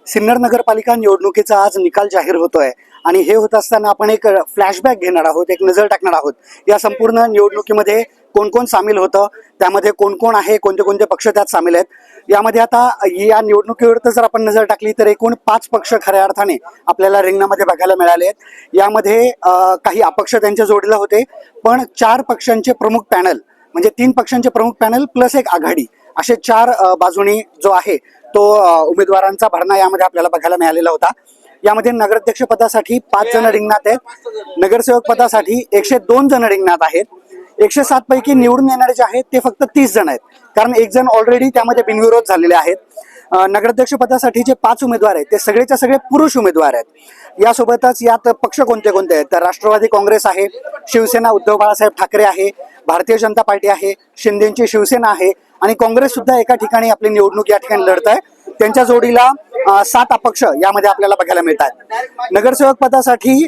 सिन्नर नगरपालिका निवडणुकीचा आज निकाल जाहीर होतोय आणि हे होत असताना आपण एक फ्लॅशबॅक घेणार आहोत, एक नजर टाकणार आहोत या संपूर्ण निवडणुकीमध्ये कोण कोण सामील होतं, त्यामध्ये कोण कोण आहे, कोणते कोणते पक्ष त्यात सामील आहेत। यामध्ये आता या निवडणुकीवर जर आपण नजर टाकली तर एकूण 5 पक्ष खऱ्या अर्थाने आपल्याला रिंगणामध्ये बघायला मिळाले आहेत। यामध्ये काही अपक्ष त्यांच्या जोडीला होते, पण 4 पक्षांचे प्रमुख पॅनल म्हणजे 3 पक्षांचे प्रमुख पॅनल प्लस एक आघाडी असे 4 बाजूनी जो आहे तो उमेदवारांचा भरणा यामध्ये आपल्याला बघायला मिळालेला होता। यामध्ये नगराध्यक्ष पदासाठी 5 जण रिंगणात आहेत, नगरसेवक पदासाठी 102 जण रिंगणात आहेत। 107 पैकी निवडून येणारे जे आहेत ते फक्त 30 जण आहेत, कारण एक जण ऑलरेडी त्यामध्ये बिनविरोध झालेले आहेत। नगराध्यक्ष पदासाठी जे 5 उमेदवार आहेत ते सगळेच्या सगळे पुरुष उमेदवार आहेत। यासोबतच यात पक्ष कोणते कोणते आहेत तर राष्ट्रवादी काँग्रेस आहे, शिवसेना उद्धव बाळासाहेब ठाकरे आहे, भारतीय जनता पार्टी आहे, शिंदेची शिवसेना आहे आणि काँग्रेस सुद्धा एका ठिकाणी आपली निवडणूक या ठिकाणी लढत आहे। त्यांच्या जोडीला 7 अपक्ष यामध्ये आपल्याला बघायला मिळतात। नगरसेवक पदासाठी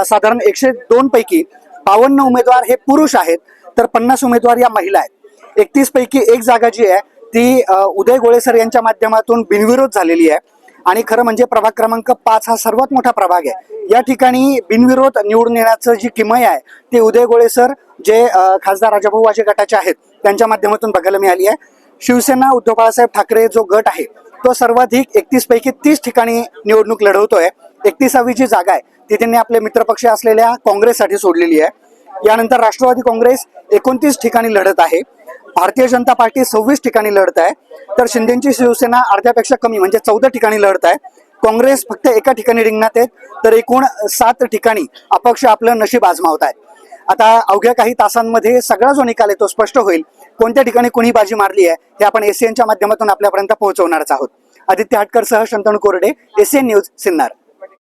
साधारण 102 पैकी 52 उमेदवार हे पुरुष आहेत, तर 50 उमेदवार या महिला आहेत। 31 पैकी एक जागा जी आहे ती उदय गोळेसर यांच्या माध्यमातून बिनविरोध झालेली आहे आणि खरं म्हणजे प्रभाग क्रमांक 5 हा सर्वात मोठा प्रभाग आहे। या ठिकाणी बिनविरोध निवडून येण्याचं जी किमया आहे ती उदय गोळेसर जे खासदार राजाभाऊ वाजे गटाचे आहेत त्यांच्या माध्यमातून बघायला मिळाली आहे। शिवसेना उद्धव बाळासाहेब ठाकरे जो गट आहे तो सर्वाधिक 31 पैकी 30 ठिकाणी निवडणूक लढवतोय। 31वी जी जागा आहे ती त्यांनी आपले मित्रपक्ष असलेल्या काँग्रेससाठी सोडलेली आहे। यानंतर राष्ट्रवादी काँग्रेस 29 ठिकाणी लढत आहे, भारतीय जनता पार्टी 26 ठिकाणी लढत आहे, तर शिंदेची शिवसेना अर्ध्यापेक्षा कमी म्हणजे 14 ठिकाणी लढत आहे। काँग्रेस फक्त एका ठिकाणी रिंगणात आहेत, तर एकूण 7 ठिकाणी अपक्ष आपलं नशीब आजमावत आहेत। आता अवघ्या काही तासांमध्ये सगळा जो निकाल आहे तो स्पष्ट होईल। कोणत्या ठिकाणी कोणी बाजी मारली आहे हे आपण एसीएनच्या माध्यमातून आपल्यापर्यंत पोहोचवणारच आहोत। आदित्य हटकरसह शंतनू कोरडे, एसीएन न्यूज, सिन्नर।